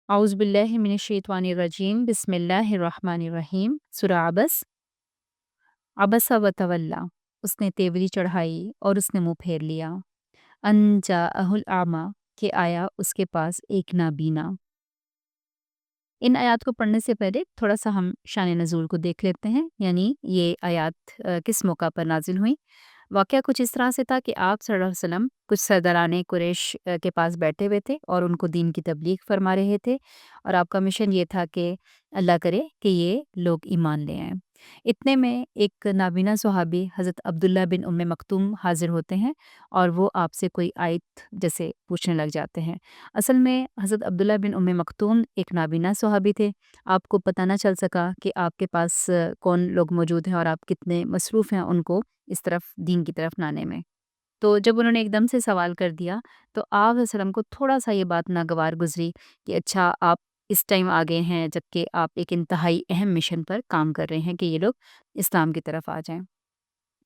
اعوذ باللہ من الشیطان الرجیم بسم اللہ الرحمن الرحیم سورہ عبس عبس و تولا اس نے تیوری چڑھائی اور اس نے منہ پھیر لیا ان جاءہ الاعمی کہ آیا اس کے پاس ایک نابینا۔ ان آیات کو پڑھنے سے پہلے تھوڑا سا ہم شان نزول کو دیکھ لیتے ہیں، یعنی یہ آیات کس موقع پر نازل ہوئیں۔ واقعہ کچھ اس طرح سے تھا کہ آپ صلی اللہ علیہ وسلم کچھ سرداران قریش کے پاس بیٹھے ہوئے تھے اور ان کو دین کی تبلیغ فرما رہے تھے، اور آپ کا مشن یہ تھا کہ اللہ کرے کہ یہ لوگ ایمان لے آئیں۔ اتنے میں ایک نابینا صحابی حضرت عبداللہ بن ام مکتوم حاضر ہوتے ہیں، اور وہ آپ سے کوئی آیت جیسے پوچھنے لگ جاتے ہیں۔ اصل میں حضرت عبداللہ بن ام مکتوم ایک نابینا صحابی تھے۔ آپ کو پتہ نہ چل سکا کہ آپ کے پاس کون لوگ موجود ہیں اور آپ کتنے مصروف ہیں ان کو اس طرف دین کی طرف لانے میں۔ تو جب انہوں نے ایک دم سے سوال کر دیا تو آپ علیہ وسلم کو تھوڑا سا یہ بات ناگوار گزری کہ اچھا آپ اس ٹائم آ گئے ہیں جبکہ آپ ایک انتہائی اہم مشن پر کام کر رہے ہیں کہ یہ لوگ اسلام کی طرف آ جائیں۔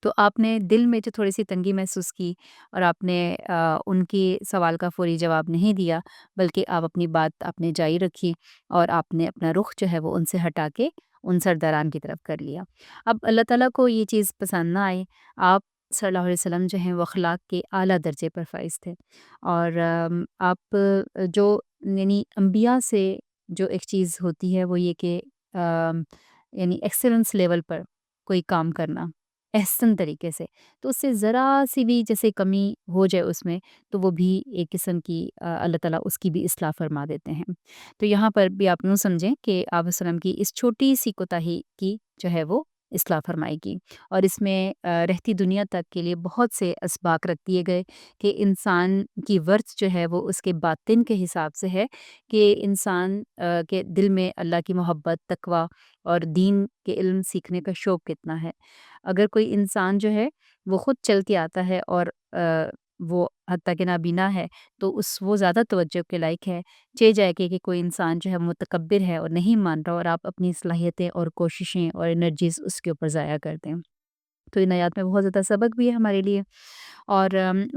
تو آپ نے دل میں جو تھوڑی سی تنگی محسوس کی اور آپ نے ان کی سوال کا فوری جواب نہیں دیا، بلکہ آپ اپنی بات آپ نے جاری رکھی اور آپ نے اپنا رخ جو ہے وہ ان سے ہٹا کے ان سرداران کی طرف کر لیا۔ اب اللہ تعالیٰ کو یہ چیز پسند نہ آئی۔ آپ صلی اللہ علیہ وسلم جو ہیں وہ اخلاق کے اعلیٰ درجے پر فائز تھے، اور آپ جو یعنی انبیاء سے جو ایک چیز ہوتی ہے وہ یہ کہ یعنی ایکسلنس لیول پر کوئی کام کرنا احسن طریقے سے، تو اس سے ذرا سی بھی جیسے کمی ہو جائے اس میں تو وہ بھی ایک قسم کی اللہ تعالیٰ اس کی بھی اصلاح فرما دیتے ہیں۔ تو یہاں پر بھی آپ یوں سمجھیں کہ آپ وسلم کی اس چھوٹی سی کوتاہی کی جو ہے وہ اصلاح فرمائی گی، اور اس میں رہتی دنیا تک کے لیے بہت سے اسباق رکھ دیے گئے کہ انسان کی ورث جو ہے وہ اس کے باطن کے حساب سے ہے، کہ انسان کے دل میں اللہ کی محبت، تقوی اور دین کے علم سیکھنے کا شوق کتنا ہے۔ اگر کوئی انسان جو ہے وہ خود چل کے آتا ہے اور وہ حتیٰ کہ نابینا ہے تو وہ زیادہ توجہ کے لائق ہے، چہ جائے کہ کوئی انسان جو ہے متکبر ہے اور نہیں مان رہا اور آپ اپنی صلاحیتیں اور کوششیں اور انرجیز اس کے اوپر ضائع کر دیں۔ تو ان آیات میں بہت زیادہ سبق بھی ہے ہمارے لیے، اور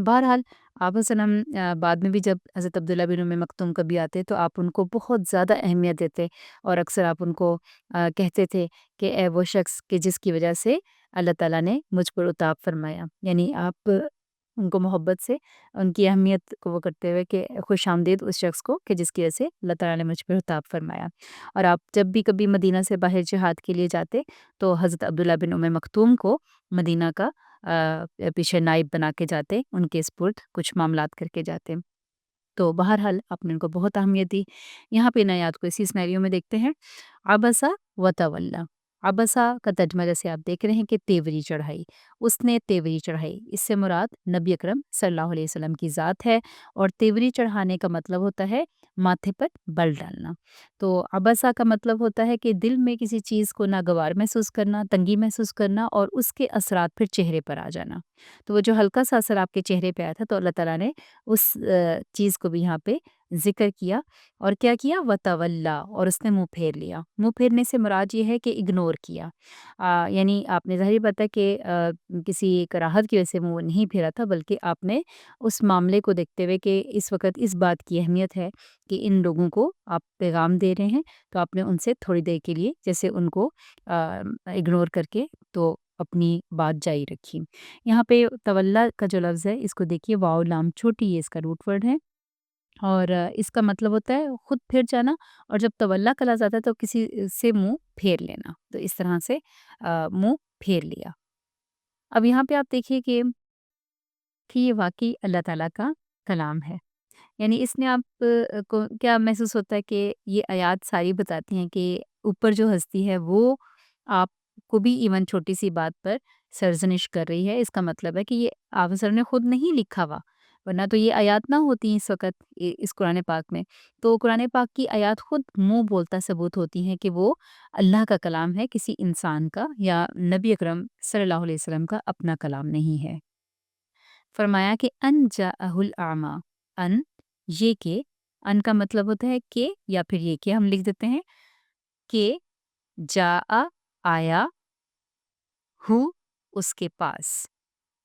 بہرحال آپ وسلم بعد میں بھی جب حضرت عبداللہ بن ام مکتوم کبھی آتے تو آپ ان کو بہت زیادہ اہمیت دیتے، اور اکثر آپ ان کو کہتے تھے کہ اے وہ شخص کہ جس کی وجہ سے اللہ تعالیٰ نے مجھ پر اتاب فرمایا، یعنی آپ ان کو محبت سے ان کی اہمیت کو وہ کرتے ہوئے کہ خوش آمدید اس شخص کو کہ جس کی وجہ سے اللہ تعالیٰ نے مجھ پر اتاب فرمایا۔ اور آپ جب بھی کبھی مدینہ سے باہر جہاد کے لیے جاتے تو حضرت عبداللہ بن ام مکتوم کو مدینہ کا پیچھے نائب بنا کے جاتے، ان کے سپرد کچھ معاملات کر کے جاتے۔ تو بہرحال آپ نے ان کو بہت اہمیت دی۔ یہاں پہ ان آیات کو اسی سینیریو میں دیکھتے ہیں۔ عبسا و تولا، عبسا کا ترجمہ جیسے آپ دیکھ رہے ہیں کہ تیوری چڑھائی، اس نے تیوری چڑھائی، اس سے مراد نبی اکرم صلی اللہ علیہ وسلم کی ذات ہے، اور تیوری چڑھانے کا مطلب ہوتا ہے ماتھے پر بل ڈالنا۔ تو عبسا کا مطلب ہوتا ہے کہ دل میں کسی چیز کو ناگوار محسوس کرنا، تنگی محسوس کرنا، اور اس کے اثرات پھر چہرے پر آ جانا۔ تو وہ جو ہلکا سا اثر آپ کے چہرے پہ آیا تھا تو اللہ تعالیٰ نے اس چیز کو بھی یہاں پہ ذکر کیا، اور کیا کیا وتولا، اور اس نے منہ پھیر لیا۔ منہ پھیرنے سے مراد یہ ہے کہ اگنور کیا، یعنی آپ نے ظاہر بات ہے کہ کسی کراہت کی وجہ سے منہ نہیں پھیرا تھا، بلکہ آپ نے اس معاملے کو دیکھتے ہوئے کہ اس وقت اس بات کی اہمیت ہے کہ ان لوگوں کو آپ پیغام دے رہے ہیں، تو آپ نے ان سے تھوڑی دیر کے لیے جیسے ان کو اگنور کر کے تو اپنی بات جاری رکھی۔ یہاں پہ تولا کا جو لفظ ہے اس کو دیکھیے، واو لام چھوٹی، یہ اس کا روٹ ورڈ ہے، اور اس کا مطلب ہوتا ہے خود پھر جانا، اور جب تولا کا لفظ آتا ہے تو کسی سے منہ پھیر لینا، تو اس طرح سے منہ پھیر لیا۔ اب یہاں پہ آپ دیکھیے کہ یہ واقعی اللہ تعالیٰ کا کلام ہے، یعنی اس نے آپ کو کیا محسوس ہوتا ہے کہ یہ آیات ساری بتاتی ہیں کہ اوپر جو ہستی ہے وہ آپ کو بھی ایون چھوٹی سی بات پر سرزنش کر رہی ہے۔ اس کا مطلب ہے کہ یہ آپ سر نے خود نہیں لکھا ہوا، ورنہ تو یہ آیات نہ ہوتی اس وقت اس قرآن پاک میں۔ تو قرآن پاک کی آیات خود منہ بولتا ثبوت ہوتی ہیں کہ وہ اللہ کا کلام ہے، کسی انسان کا یا نبی اکرم صلی اللہ علیہ وسلم کا اپنا کلام نہیں ہے۔ فرمایا کہ ان جاءہ الاعمی، ان یہ کہ، ان کا مطلب ہوتا ہے کہ، یا پھر یہ کہ ہم لکھ دیتے ہیں کہ جاء آیا، ہو اس کے پاس،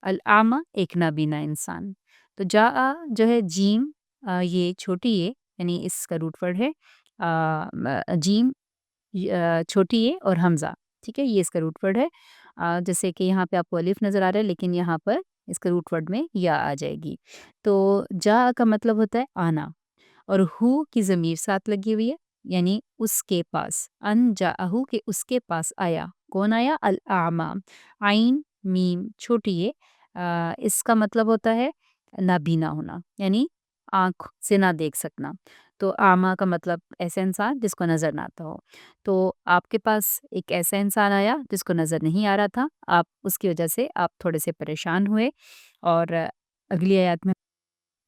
الاعمی ایک نابینا انسان۔ تو جاء جو ہے جیم، یہ چھوٹی ہے، یعنی اس کا روٹ ورڈ ہے، جیم چھوٹی اے اور حمزہ، ٹھیک ہے، یہ اس کا روٹ ورڈ ہے۔ جیسے کہ یہاں پہ آپ کو الف نظر آ رہا ہے، لیکن یہاں پر اس کا روٹ ورڈ میں یا آ جائے گی۔ تو جا کا مطلب ہوتا ہے آنا، اور ہو کی ضمیر ساتھ لگی ہوئی ہے، یعنی اس کے پاس، ان جاءہو کہ اس کے پاس آیا، کون آیا؟ الاعمیٰ، عین میم چھوٹی ہے، اس کا مطلب ہوتا ہے نابینا ہونا، یعنی آنکھ سے نہ دیکھ سکنا۔ تو اعمیٰ کا مطلب ایسا انسان جس کو نظر نہ آتا ہو۔ تو آپ کے پاس ایک ایسا انسان آیا جس کو نظر نہیں آ رہا تھا، آپ اس کی وجہ سے آپ تھوڑے سے پریشان ہوئے۔ اور اگلی آیات میں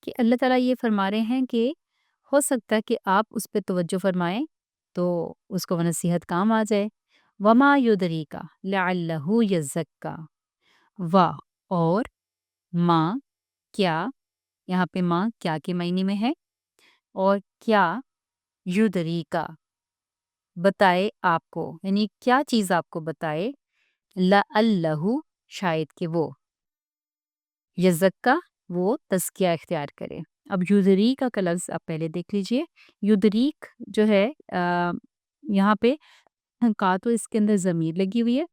کہ اللہ تعالیٰ یہ فرما رہے ہیں کہ ہو سکتا ہے کہ آپ اس پہ توجہ فرمائیں تو اس کو وہ نصیحت کام آ جائے۔ وما یدریکا لعلہ یزکا، و اور ماں کیا، یہاں پہ ماں کیا کے معنی میں ہے، اور کیا یدریکا بتائے آپ کو، یعنی کیا چیز آپ کو بتائے، لعلہ شاید کہ وہ، یزکا وہ تزکیہ اختیار کرے۔ اب یدریکا کا لفظ آپ پہلے دیکھ لیجئے، یدریک جو ہے یہاں پہ کا تو اس کے اندر ضمیر لگی ہوئی ہے،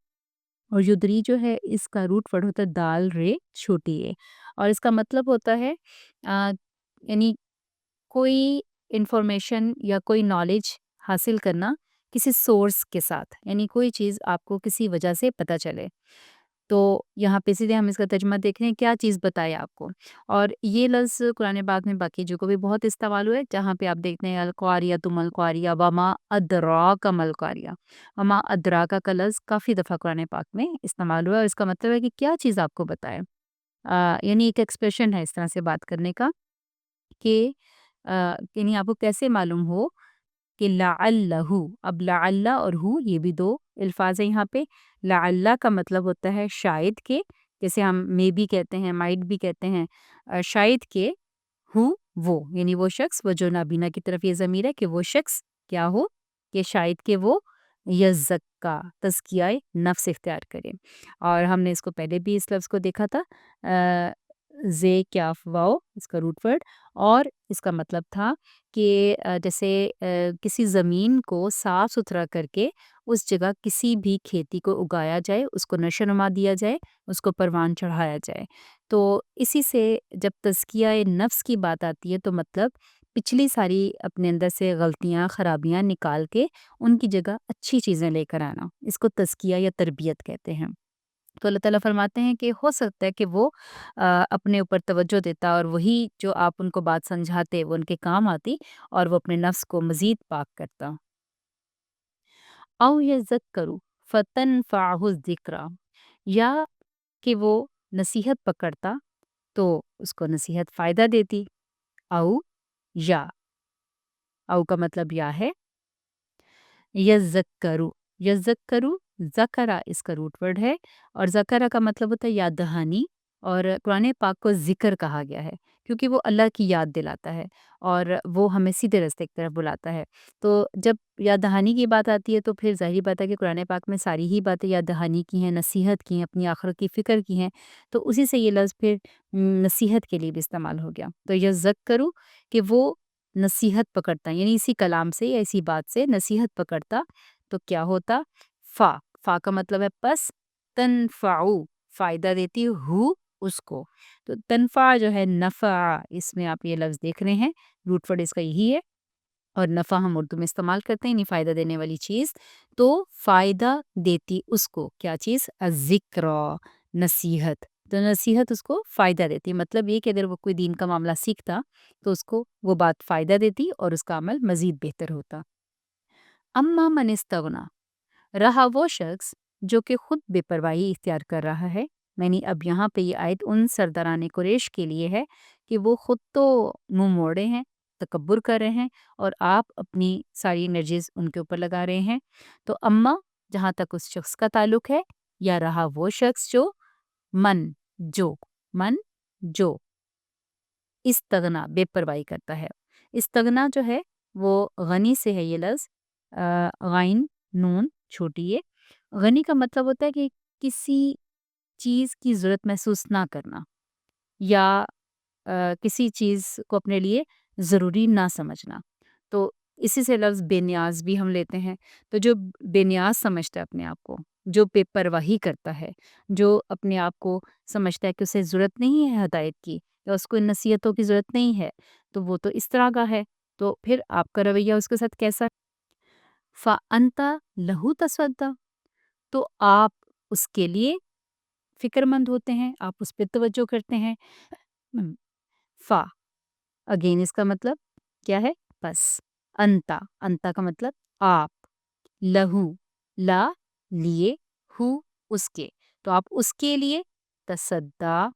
اور یدری جو ہے اس کا روٹ ورڈ ہوتا ہے دال رے چھوٹی ہے، اور اس کا مطلب ہوتا ہے یعنی کوئی انفارمیشن یا کوئی نالج حاصل کرنا کسی سورس کے ساتھ، یعنی کوئی چیز آپ کو کسی وجہ سے پتہ چلے۔ تو یہاں پہ سیدھے ہم اس کا ترجمہ دیکھ رہے ہیں، کیا چیز بتائے آپ کو۔ اور یہ لفظ قرآن پاک میں باقی جو کو بھی بہت استعمال ہوئے، جہاں پہ آپ دیکھتے ہیں القاریہ تم القاریہ وما ادراک مل قاریہ، وما ادراک کا لفظ کافی دفعہ قرآن پاک میں استعمال ہوا ہے، اور اس کا مطلب ہے کہ کیا چیز آپ کو بتائے۔ یعنی ایک ایکسپریشن ہے اس طرح سے بات کرنے کا کہ یعنی آپ کو کیسے معلوم ہو کہ لعلہ، اب لعلہ اور ہو یہ بھی دو الفاظ ہیں یہاں پہ۔ لعلہ کا مطلب ہوتا ہے شاید کہ، جیسے ہم مے بھی کہتے ہیں، مائٹ بھی کہتے ہیں، شاید کہ ہو وہ، یعنی وہ شخص، وہ جو نابینا کی طرف یہ ضمیر ہے کہ وہ شخص کیا ہو، کہ شاید کہ وہ یزکا تزکیہ نفس اختیار کرے۔ اور ہم نے اس کو پہلے بھی اس لفظ کو دیکھا تھا، زے کیاف واؤ اس کا روٹ ورڈ، اور اس کا مطلب تھا کہ جیسے کسی زمین کو صاف ستھرا کر کے اس جگہ کسی بھی کھیتی کو اگایا جائے، اس کو نشو نما دیا جائے، اس کو پروان چڑھایا جائے۔ تو اسی سے جب تزکیہ نفس کی بات آتی ہے تو مطلب پچھلی ساری اپنے اندر سے غلطیاں خرابیاں نکال کے ان کی جگہ اچھی چیزیں لے کر آنا، اس کو تزکیہ یا تربیت کہتے ہیں۔ تو اللہ تعالیٰ فرماتے ہیں کہ ہو سکتا ہے کہ وہ اپنے اوپر توجہ دیتا، اور وہی جو آپ ان کو بات سمجھاتے وہ ان کے کام آتی، اور وہ اپنے نفس کو مزید پاک کرتا۔ او یذکروا فتنفعہ الذکریٰ، یا کہ وہ نصیحت پکڑتا تو اس کو نصیحت فائدہ دیتی۔ او یا، او کا مطلب یا ہے، یذکروا، یذکروا ذکرہ اس کا روٹ ورڈ ہے، اور ذکرہ کا مطلب ہوتا ہے یاد دہانی، اور قرآن پاک کو ذکر کہا گیا ہے کیونکہ وہ اللہ کی یاد دلاتا ہے، اور وہ ہمیں سیدھے راستے کی طرف بلاتا ہے۔ تو جب یاد دہانی کی بات آتی ہے تو پھر ظاہری بات ہے کہ قرآن پاک میں ساری ہی باتیں یاد دہانی کی ہیں، نصیحت کی ہیں، اپنی آخرت کی فکر کی ہیں، تو اسی سے یہ لفظ پھر نصیحت کے لیے بھی استعمال ہو گیا۔ تو یذکروا کہ وہ نصیحت پکڑتا، یعنی اسی کلام سے یا اسی بات سے نصیحت پکڑتا تو کیا ہوتا، فا، فا کا مطلب ہے پس، تنفعو فائدہ دیتی ہو اس کو۔ تو تنفع جو ہے نفع، اس میں آپ یہ لفظ دیکھ رہے ہیں، روٹ ورڈ اس کا یہی ہے، اور نفع ہم اردو میں استعمال کرتے ہیں، یعنی فائدہ دینے والی چیز۔ تو فائدہ دیتی اس کو کیا چیز، الذکر، نصیحت۔ تو نصیحت اس کو فائدہ دیتی، مطلب یہ کہ اگر وہ کوئی دین کا معاملہ سیکھتا تو اس کو وہ بات فائدہ دیتی اور اس کا عمل مزید بہتر ہوتا۔ اما من استغنا، رہا وہ شخص جو کہ خود بے پرواہی اختیار کر رہا ہے، یعنی اب یہاں پہ یہ آیت ان سرداران قریش کے لیے ہے کہ وہ خود تو منہ موڑے ہیں، تکبر کر رہے ہیں، اور آپ اپنی ساری انرجیز ان کے اوپر لگا رہے ہیں۔ تو اما جہاں تک اس شخص کا تعلق ہے، یا رہا وہ شخص جو، من جو، من جو استغنا بے پرواہی کرتا ہے۔ استغنا جو ہے وہ غنی سے ہے، یہ لفظ غائن نون چھوٹی ہے۔ غنی کا مطلب ہوتا ہے کہ کسی چیز کی ضرورت محسوس نہ کرنا، یا کسی چیز کو اپنے لیے ضروری نہ سمجھنا۔ تو اسی سے لفظ بے نیاز بھی ہم لیتے ہیں۔ تو جو بے نیاز سمجھتا ہے اپنے آپ کو، جو بے پرواہی کرتا ہے، جو اپنے آپ کو سمجھتا ہے کہ اسے ضرورت نہیں ہے ہدایت کی یا اس کو ان نصیحتوں کی ضرورت نہیں ہے، تو وہ تو اس طرح کا ہے۔ تو پھر آپ کا رویہ اس کے ساتھ کیسا؟ فَأَنْتَ لَهُ تَصَدَّىٰ، تو آپ اس کے لیے فکر مند ہوتے ہیں، آپ اس پہ توجہ کرتے ہیں۔ فا اگین اس کا مطلب کیا ہے؟ بس۔ انتا، انتا کا مطلب آپ، لہو لا لیے، ہو اس کے، تو آپ اس کے لیے تصدا،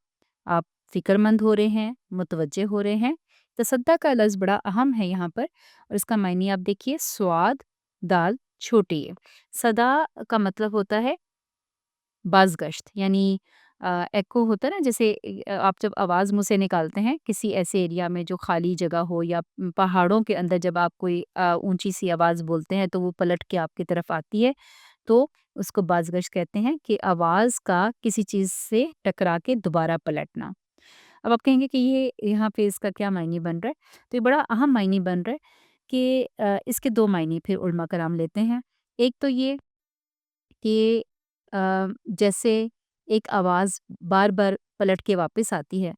آپ فکر مند ہو رہے ہیں، متوجہ ہو رہے ہیں۔ تصدا کا لفظ بڑا اہم ہے یہاں پر، اور اس کا معنی آپ دیکھیے، سواد دال چھوٹی ہے۔ صدا کا مطلب ہوتا ہے بازگشت، یعنی ایکو ہوتا ہے نا، جیسے آپ جب آواز منہ سے نکالتے ہیں کسی ایسے ایریا میں جو خالی جگہ ہو یا پہاڑوں کے اندر، جب آپ کوئی اونچی سی آواز بولتے ہیں تو وہ پلٹ کے آپ کی طرف آتی ہے، تو اس کو بازگشت کہتے ہیں، کہ آواز کا کسی چیز سے ٹکرا کے دوبارہ پلٹنا۔ اب آپ کہیں گے کہ یہ یہاں پہ اس کا کیا معنی بن رہا ہے؟ تو یہ بڑا اہم معنی بن رہا ہے کہ اس کے دو معنی پھر علماء کرام لیتے ہیں۔ ایک تو یہ کہ جیسے ایک آواز بار بار پلٹ کے واپس آتی ہے،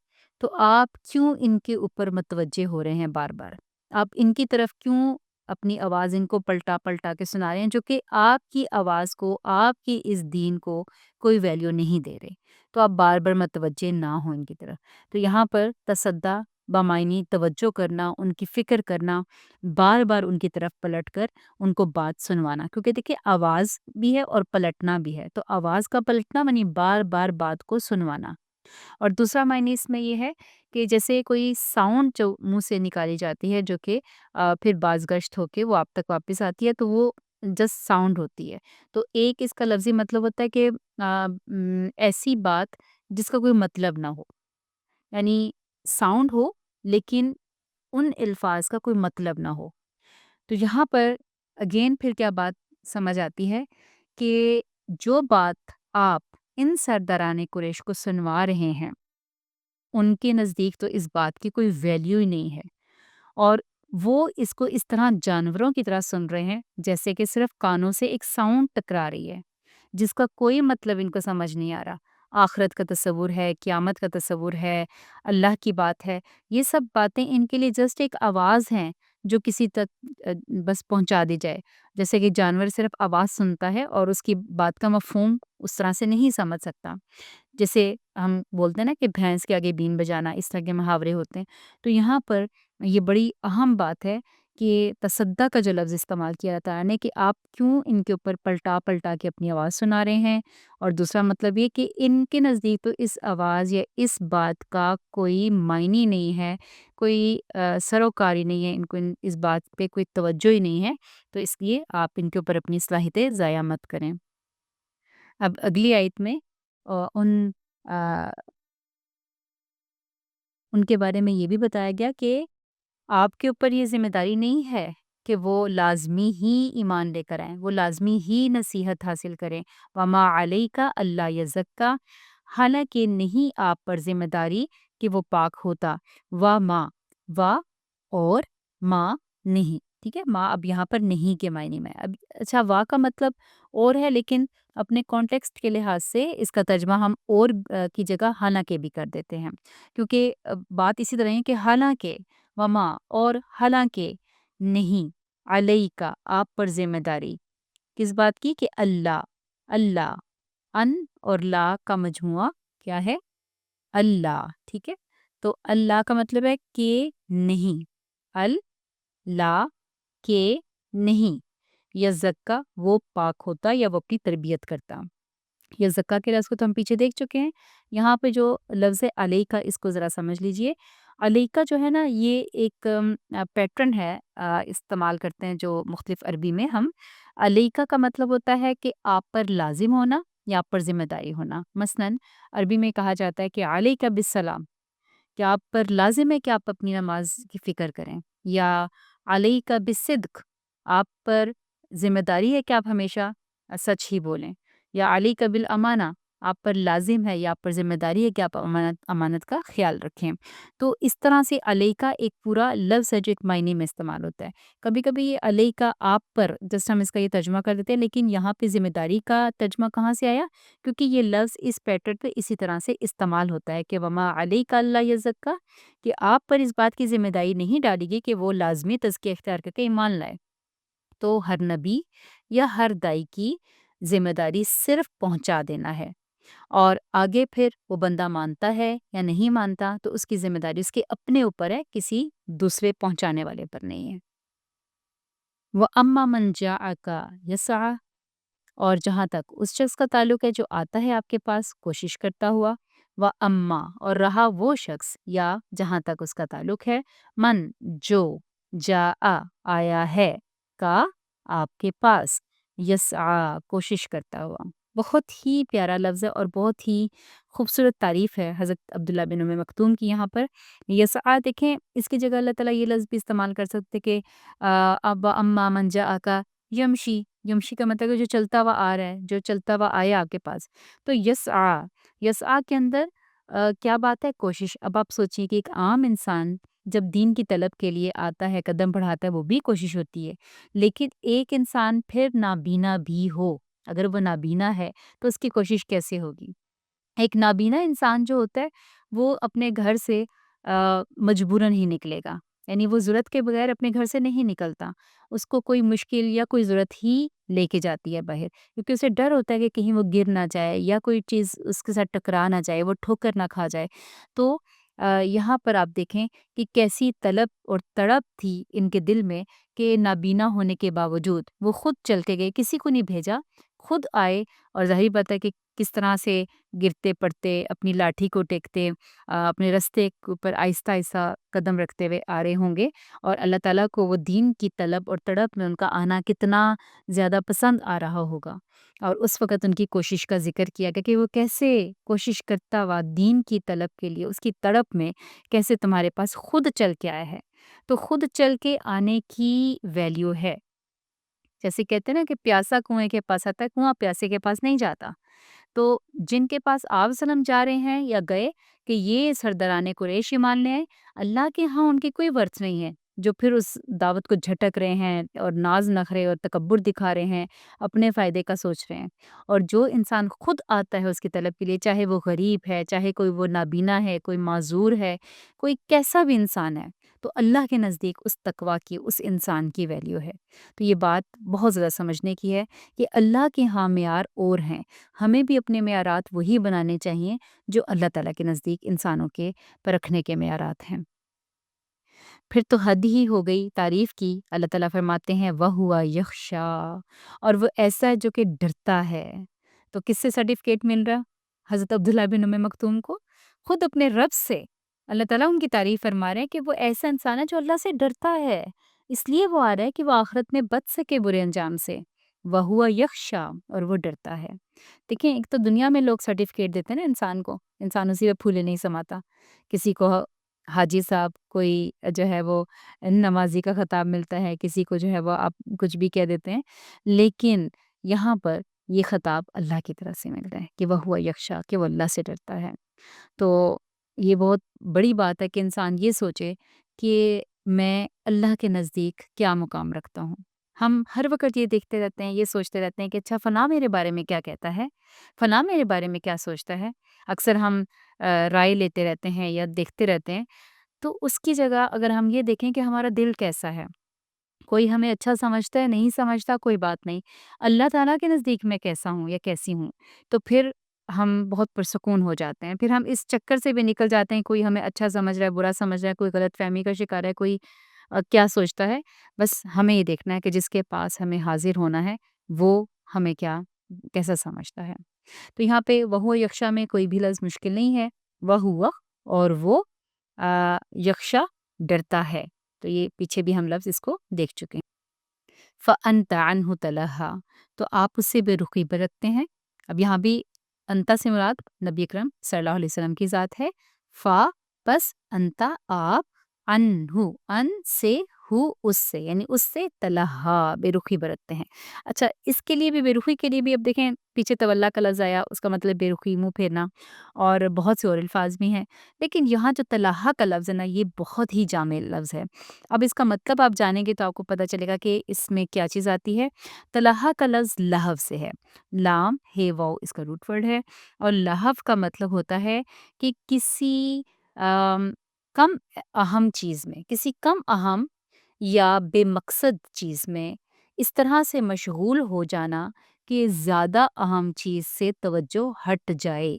تو آپ کیوں ان کے اوپر متوجہ ہو رہے ہیں بار بار؟ آپ ان کی طرف کیوں اپنی آواز ان کو پلٹا پلٹا کے سنا رہے ہیں، جو کہ آپ کی آواز کو، آپ کی اس دین کو کوئی ویلیو نہیں دے رہے؟ تو آپ بار بار متوجہ نہ ہوں ان کی طرف۔ تو یہاں پر تصدا بامعنی توجہ کرنا، ان کی فکر کرنا، بار بار ان کی طرف پلٹ کر ان کو بات سنوانا، کیونکہ دیکھیں آواز بھی ہے اور پلٹنا بھی ہے، تو آواز کا پلٹنا یعنی بار بار بات کو سنوانا، اور دوسرا معنی اس میں یہ ہے کہ جیسے کوئی ساؤنڈ جو منہ سے نکالی جاتی ہے، جو کہ پھر بازگشت ہو کے وہ آپ تک واپس آتی ہے، تو وہ جسٹ ساؤنڈ ہوتی ہے۔ تو ایک اس کا لفظی مطلب ہوتا ہے کہ ایسی بات جس کا کوئی مطلب نہ ہو، یعنی ساؤنڈ ہو لیکن ان الفاظ کا کوئی مطلب نہ ہو۔ تو یہاں پر اگین پھر کیا بات سمجھ آتی ہے کہ جو بات آپ ان سرداران قریش کو سنوا رہے ہیں، ان کے نزدیک تو اس بات کی کوئی ویلیو ہی نہیں ہے، اور وہ اس کو اس طرح جانوروں کی طرح سن رہے ہیں جیسے کہ صرف کانوں سے ایک ساؤنڈ ٹکرا رہی ہے، جس کا کوئی مطلب ان کو سمجھ نہیں آ رہا۔ آخرت کا تصور ہے، قیامت کا تصور ہے، اللہ کی بات ہے، یہ سب باتیں ان کے لیے جسٹ ایک آواز ہیں جو کسی تک بس پہنچا دی جائے۔ جیسے کہ جانور صرف آواز سنتا ہے اور اس کی بات کا مفہوم اس طرح سے نہیں سمجھ سکتا، جیسے ہم بولتے ہیں نا کہ بھینس کے آگے بین بجانا، اس طرح کے محاورے ہوتے ہیں۔ تو یہاں پر یہ بڑی اہم بات ہے کہ تصدیٰ کا جو لفظ استعمال کیا جاتا ہے نا، کہ آپ کیوں ان کے اوپر پلٹا پلٹا کے اپنی آواز سنا رہے ہیں، اور دوسرا مطلب یہ کہ ان کے نزدیک تو اس آواز یا اس بات کا کوئی معنی نہیں ہے، کوئی سروکاری نہیں ہے، ان کو اس بات پہ کوئی توجہ ہی نہیں ہے، تو اس لیے آپ ان کے اوپر اپنی صلاحیتیں ضائع مت کریں۔ اب اگلی آیت میں ان آ، ان کے بارے میں یہ بھی بتایا گیا کہ آپ کے اوپر یہ ذمہ داری نہیں ہے کہ وہ لازمی ہی ایمان لے کر آئیں، وہ لازمی ہی نصیحت حاصل کریں۔ وما علیک اللہ یزکا، حالانکہ نہیں آپ پر ذمہ داری کہ وہ پاک ہوتا۔ و اور ماں نہیں، ٹھیک ہے، ماں اب یہاں پر نہیں کے معنی میں، اب اچھا وا کا مطلب اور ہے، لیکن اپنے کانٹیکسٹ کے لحاظ سے اس کا ترجمہ ہم اور کی جگہ حالانکہ بھی کر دیتے ہیں، کیونکہ بات اسی طرح ہے کہ حالانکہ، وما اور حالانکہ نہیں، علیہ کا آپ پر ذمہ داری کس بات کی؟ کہ اللہ، اللہ، ان اور لا کا مجموعہ کیا ہے؟ اللہ، ٹھیک ہے، تو اللہ کا مطلب ہے کہ نہیں، اللہ کہ نہیں، یا زکا وہ پاک ہوتا یا وہ اپنی تربیت کرتا۔ یا زکا کے لفظ کو تو ہم پیچھے دیکھ چکے ہیں، یہاں پہ جو لفظ ہے علیہ کا، اس کو ذرا سمجھ لیجئے۔ علیہ کا جو ہے نا، یہ ایک پیٹرن ہے، استعمال کرتے ہیں جو مختلف عربی میں ہم۔ علیہ کا مطلب ہوتا ہے کہ آپ پر لازم ہونا یا آپ پر ذمہ داری ہونا۔ مثلاً عربی میں کہا جاتا ہے کہ علیہ بالسلام، کہ آپ پر لازم ہے کہ آپ اپنی نماز کی فکر کریں، یا علیہ بالصدق، آپ پر ذمہ داری ہے کہ آپ ہمیشہ سچ ہی بولیں، یا علیہ بالامانہ، آپ پر لازم ہے یا آپ پر ذمہ داری ہے کہ آپ امانت کا خیال رکھیں۔ تو اس طرح سے علیکہ ایک پورا لفظ ہے جو ایک معنی میں استعمال ہوتا ہے۔ کبھی کبھی یہ علیکہ آپ پر جس ہم اس کا یہ ترجمہ کر دیتے ہیں، لیکن یہاں پہ ذمہ داری کا ترجمہ کہاں سے آیا؟ کیونکہ یہ لفظ اس پیٹرن پہ اسی طرح سے استعمال ہوتا ہے کہ وما علیک اللہ یزکا، کہ آپ پر اس بات کی ذمہ داری نہیں ڈالی گئی کہ وہ لازمی تزکیہ اختیار کر کے ایمان لائے۔ تو ہر نبی یا ہر دائی کی ذمہ داری صرف پہنچا دینا ہے، اور آگے پھر وہ بندہ مانتا ہے یا نہیں مانتا تو اس کی ذمہ داری اس کے اپنے اوپر ہے، کسی دوسرے پہنچانے والے پر نہیں ہے۔ وَأَمَّا مَنْ جَاءَكَ يَسْعَىٰ، اور جہاں تک اس شخص کا تعلق ہے جو آتا ہے آپ کے پاس کوشش کرتا ہوا، وَأَمَّا، اور رہا وہ شخص یا جہاں تک اس کا تعلق ہے، من جو جاء آیا ہے، کا آپ کے پاس، یسعا کوشش کرتا ہوا۔ بہت ہی پیارا لفظ ہے اور بہت ہی خوبصورت تعریف ہے حضرت عبداللہ بن ام مکتوم کی یہاں پر۔ یسعا دیکھیں، اس کی جگہ اللہ تعالیٰ یہ لفظ بھی استعمال کر سکتے کہ اب اما من جاء یمشی، یمشی کا مطلب ہے جو چلتا ہوا آ رہا ہے، جو چلتا ہوا آیا آپ کے پاس۔ تو یسعا، یسعا کے اندر کیا بات ہے؟ کوشش۔ اب آپ سوچیں کہ ایک عام انسان جب دین کی طلب کے لیے آتا ہے، قدم بڑھاتا ہے، وہ بھی کوشش ہوتی ہے، لیکن ایک انسان پھر نابینا بھی ہو، اگر وہ نابینا ہے تو اس کی کوشش کیسے ہوگی؟ ایک نابینا انسان جو ہوتا ہے وہ اپنے گھر سے مجبوراً ہی نکلے گا، یعنی وہ ضرورت کے بغیر اپنے گھر سے نہیں نکلتا، اس کو کوئی مشکل یا کوئی ضرورت ہی لے کے جاتی ہے باہر، کیونکہ اسے ڈر ہوتا ہے کہ کہیں وہ گر نہ جائے یا کوئی چیز اس کے ساتھ ٹکرا نہ جائے، وہ ٹھوکر نہ کھا جائے۔ تو یہاں پر آپ دیکھیں کہ کیسی طلب اور تڑپ تھی ان کے دل میں کہ نابینا ہونے کے باوجود وہ خود چل کے گئے، کسی کو نہیں بھیجا، خود آئے، اور ظاہر بات ہے کہ کس طرح سے گرتے پڑتے اپنی لاٹھی کو ٹیکتے اپنے رستے کے اوپر آہستہ آہستہ قدم رکھتے ہوئے آ رہے ہوں گے، اور اللہ تعالیٰ کو وہ دین کی طلب اور تڑپ میں ان کا آنا کتنا زیادہ پسند آ رہا ہوگا۔ اور اس وقت ان کی کوشش کا ذکر کیا گیا کہ وہ کیسے کوشش کرتا ہوا دین کی طلب کے لیے، اس کی تڑپ میں کیسے تمہارے پاس خود چل کے آیا ہے۔ تو خود چل کے آنے کی ویلیو ہے، جیسے کہتے ہیں نا کہ پیاسا کنویں کے پاس آتا ہے، کنواں پیاسے کے پاس نہیں جاتا۔ تو جن کے پاس آپ وسلم جا رہے ہیں یا گئے کہ یہ سرداران قریش ایمان لے آئے، اللہ کے ہاں ان کی کوئی ورث نہیں ہے جو پھر اس دعوت کو جھٹک رہے ہیں اور ناز نخرے اور تکبر دکھا رہے ہیں، اپنے فائدے کا سوچ رہے ہیں۔ اور جو انسان خود آتا ہے اس کی طلب کے لیے، چاہے وہ غریب ہے، چاہے کوئی وہ نابینا ہے، کوئی معذور ہے، کوئی کیسا بھی انسان ہے، تو اللہ کے نزدیک اس تقویٰ کی، اس انسان کی ویلیو ہے۔ تو یہ بات بہت زیادہ سمجھنے کی ہے کہ اللہ کے ہاں معیار اور ہیں، ہمیں بھی اپنے معیارات وہی بنانے چاہیے جو اللہ تعالیٰ کے نزدیک انسانوں کے پرکھنے کے معیارات ہیں۔ پھر تو حد ہی ہو گئی تعریف کی۔ اللہ تعالیٰ فرماتے ہیں وَهُوَ يَخْشَىٰ، اور وہ ایسا ہے جو کہ ڈرتا ہے۔ تو کس سے سرٹیفکیٹ مل رہا؟ حضرت عبداللہ بن ام مکتوم کو خود اپنے رب سے اللہ تعالیٰ ان کی تعریف فرما رہے ہیں کہ وہ ایسا انسان ہے جو اللہ سے ڈرتا ہے، اس لیے وہ آ رہا ہے کہ وہ آخرت میں بچ سکے برے انجام سے۔ وَهُوَ يَخْشَىٰ، اور وہ ڈرتا ہے۔ دیکھیں، ایک تو دنیا میں لوگ سرٹیفکیٹ دیتے ہیں نا انسان کو، انسان اسی پہ پھولے نہیں سماتا، کسی کو حاجی صاحب، کوئی جو ہے وہ نمازی کا خطاب ملتا ہے، کسی کو جو ہے وہ آپ کچھ بھی کہہ دیتے ہیں، لیکن یہاں پر یہ خطاب اللہ کی طرف سے مل رہا ہے کہ وہ ہوا یکشا، کہ وہ اللہ سے ڈرتا ہے۔ تو یہ بہت بڑی بات ہے کہ انسان یہ سوچے کہ میں اللہ کے نزدیک کیا مقام رکھتا ہوں۔ ہم ہر وقت یہ دیکھتے رہتے ہیں، یہ سوچتے رہتے ہیں کہ اچھا فلاں میرے بارے میں کیا کہتا ہے، فلاں میرے بارے میں کیا سوچتا ہے۔ اکثر ہم رائے لیتے رہتے ہیں یا دیکھتے رہتے ہیں، تو اس کی جگہ اگر ہم یہ دیکھیں کہ ہمارا دل کیسا ہے، کوئی ہمیں اچھا سمجھتا ہے، نہیں سمجھتا، کوئی بات نہیں، اللہ تعالیٰ کے نزدیک میں کیسا ہوں یا کیسی ہوں، تو پھر ہم بہت پرسکون ہو جاتے ہیں۔ پھر ہم اس چکر سے بھی نکل جاتے ہیں، کوئی ہمیں اچھا سمجھ رہا ہے، برا سمجھ رہا ہے، کوئی غلط فہمی کا شکار ہے، کوئی کیا سوچتا ہے، بس ہمیں یہ دیکھنا ہے کہ جس کے پاس ہمیں حاضر ہونا ہے وہ ہمیں کیسا سمجھتا ہے۔ تو یہاں پہ وہو یکشا میں کوئی بھی لفظ مشکل نہیں ہے، وہ ہوا اور وہ یکشا ڈرتا ہے، تو یہ پیچھے بھی ہم لفظ اس کو دیکھ چکے ہیں۔ فَأَنْتَ عَنْهُ تَلَهَّا، تو آپ اس سے بے رخی برتتے ہیں۔ اب یہاں بھی انتا سے مراد نبی اکرم صلی اللہ علیہ وسلم کی ذات ہے۔ فا، پس، انتا، آپ، عنہ، ان سے، ہو اس سے، یعنی اس سے تلہا بے رخی برتتے ہیں۔ اچھا، اس کے لیے بھی بے رخی کے لیے بھی اب دیکھیں پیچھے تولا کا لفظ آیا، اس کا مطلب بے رخی، منہ پھیرنا، اور بہت سے اور الفاظ بھی ہیں، لیکن یہاں جو تلہا کا لفظ ہے نا یہ بہت ہی جامع لفظ ہے۔ اب اس کا مطلب آپ جانیں گے تو آپ کو پتہ چلے گا کہ اس میں کیا چیز آتی ہے۔ تلہا کا لفظ لہو سے ہے، لام ہے واو اس کا روٹ ورڈ ہے، اور لہو کا مطلب ہوتا ہے کہ کسی کم اہم چیز میں، کسی کم اہم یا بے مقصد چیز میں اس طرح سے مشغول ہو جانا کہ زیادہ اہم چیز سے توجہ ہٹ جائے۔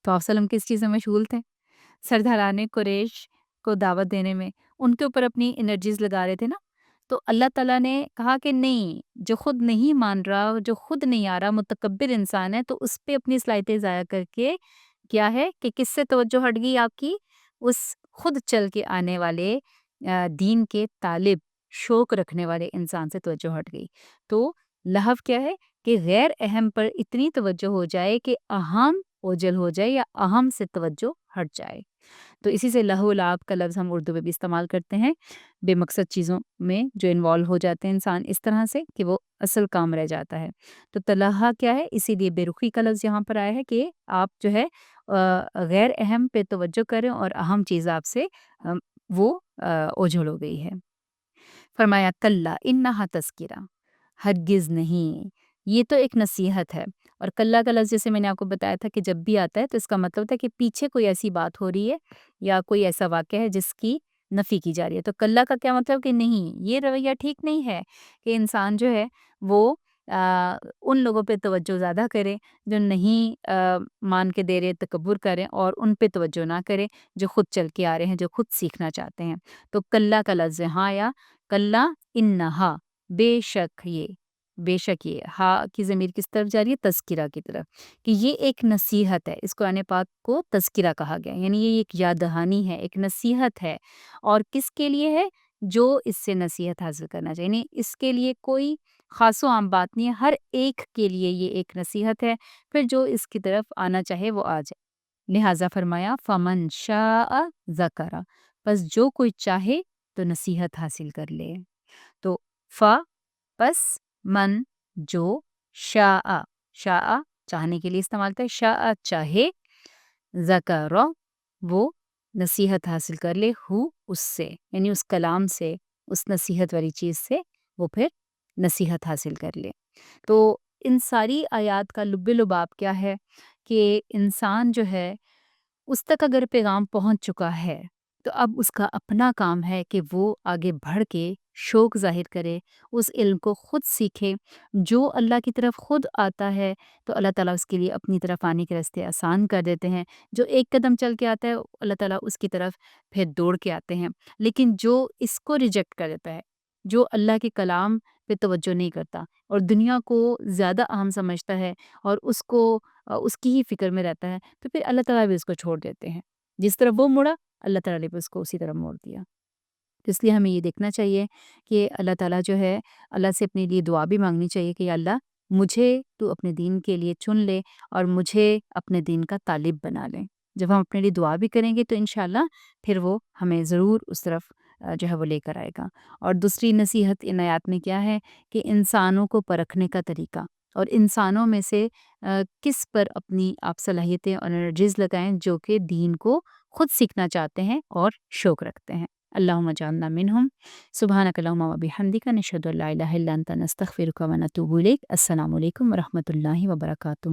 تو آپ وسلم کس چیز میں مشغول تھے؟ سرداران قریش کو دعوت دینے میں، ان کے اوپر اپنی انرجیز لگا رہے تھے نا۔ تو اللہ تعالیٰ نے کہا کہ نہیں، جو خود نہیں مان رہا، جو خود نہیں آ رہا، متکبر انسان ہے، تو اس پہ اپنی صلاحیتیں ضائع کر کے کیا ہے کہ کس سے توجہ ہٹ گئی آپ کی؟ اس خود چل کے آنے والے دین کے طالب، شوق رکھنے والے انسان سے توجہ ہٹ گئی۔ تو لہو کیا ہے کہ غیر اہم پر اتنی توجہ ہو جائے کہ اہم اوجل ہو جائے یا اہم سے توجہ ہٹ جائے۔ تو اسی سے لہو لعب کا لفظ ہم اردو میں بھی استعمال کرتے ہیں بے مقصد چیزوں میں جو انوالو ہو جاتے ہیں انسان اس طرح سے کہ وہ اصل کام رہ جاتا ہے۔ تو تلہا کیا ہے؟ اسی لیے بے رخی کا لفظ یہاں پر آیا ہے کہ آپ جو ہے غیر اہم پہ توجہ کریں اور اہم چیز آپ سے وہ اوجھل ہو گئی ہے۔ فرمایا کلا انہا تذکرہ، ہرگز نہیں، یہ تو ایک نصیحت ہے۔ اور کلا کا لفظ جیسے میں نے آپ کو بتایا تھا کہ جب بھی آتا ہے تو اس کا مطلب ہوتا ہے کہ پیچھے کوئی ایسی بات ہو رہی ہے یا کوئی ایسا واقعہ ہے جس کی نفی کی جا رہی ہے۔ تو کلا کا کیا مطلب کہ نہیں، یہ رویہ ٹھیک نہیں ہے کہ انسان جو ہے وہ ان لوگوں پہ توجہ زیادہ کرے جو نہیں مان کے دے رہے، تکبر کریں، اور ان پہ توجہ نہ کرے جو خود چل کے آ رہے ہیں، جو خود سیکھنا چاہتے ہیں۔ تو کلا کا لفظ ہاں، یا کلا انہا، بے شک یہ، بے شک یہ، ہا کی ضمیر کس طرف جا رہی ہے؟ تذکرہ کی طرف، کہ یہ ایک نصیحت ہے۔ اس قرآن پاک کو تذکرہ کہا گیا، یعنی یہ ایک یاد دہانی ہے، ایک نصیحت ہے۔ اور کس کے لیے ہے؟ جو اس سے نصیحت حاصل کرنا چاہیے، یعنی اس کے لیے کوئی خاص و عام بات نہیں ہے، ہر ایک کے لیے یہ ایک نصیحت ہے، پھر جو اس کی طرف آنا چاہے وہ آ جائے۔ لہٰذا فرمایا فمن شاء ذکر، پس جو کوئی چاہے تو نصیحت حاصل کر لے۔ تو فا پس من جو، شاء شاء چاہنے کے لیے استعمال کرے، شاء چاہے، ذکر وہ نصیحت حاصل کر لے، ہو اس سے، یعنی اس کلام سے، اس نصیحت والی چیز سے وہ پھر نصیحت حاصل کر لے۔ تو ان ساری آیات کا لب لباب کیا ہے کہ انسان جو ہے اس تک اگر پیغام پہنچ چکا ہے تو اب اس کا اپنا کام ہے کہ وہ آگے بڑھ کے شوق ظاہر کرے، اس علم کو خود سیکھے۔ جو اللہ کی طرف خود آتا ہے تو اللہ تعالیٰ اس کے لیے اپنی طرف آنے کے راستے آسان کر دیتے ہیں۔ جو ایک قدم چل کے آتا ہے اللہ تعالیٰ اس کی طرف پھر دوڑ کے آتے ہیں۔ لیکن جو اس کو ریجیکٹ کر دیتا ہے، جو اللہ کے کلام پہ توجہ نہیں کرتا اور دنیا کو زیادہ اہم سمجھتا ہے اور اس کو اس کی ہی فکر میں رہتا ہے، تو پھر اللہ تعالیٰ بھی اس کو چھوڑ دیتے ہیں۔ جس طرح وہ مڑا، اللہ تعالیٰ نے بھی اس کو اسی طرح موڑ دیا۔ تو اس لیے ہمیں یہ دیکھنا چاہیے کہ اللہ تعالیٰ جو ہے، اللہ سے اپنے لیے دعا بھی مانگنی چاہیے کہ یا اللہ مجھے تو اپنے دین کے لیے چن لے اور مجھے اپنے دین کا طالب بنا لے۔ جب ہم اپنے لیے دعا بھی کریں گے تو انشاءاللہ پھر وہ ہمیں ضرور اس طرف جو ہے وہ لے کر آئے گا۔ اور دوسری نصیحت ان آیات میں کیا ہے کہ انسانوں کو پرکھنے کا طریقہ، اور انسانوں میں سے کس پر اپنی آپ صلاحیتیں اور انرجیز لگائیں جو کہ دین کو خود سیکھنا چاہتے ہیں اور شوق رکھتے ہیں۔ اللہم اجعلنا منہم، سبحانک اللہم و بحمدک، نشہد ان لا الہ الا انت، نستغفرک و نتوب الیک۔ السلام علیکم و رحمۃ اللہ وبرکاتہ۔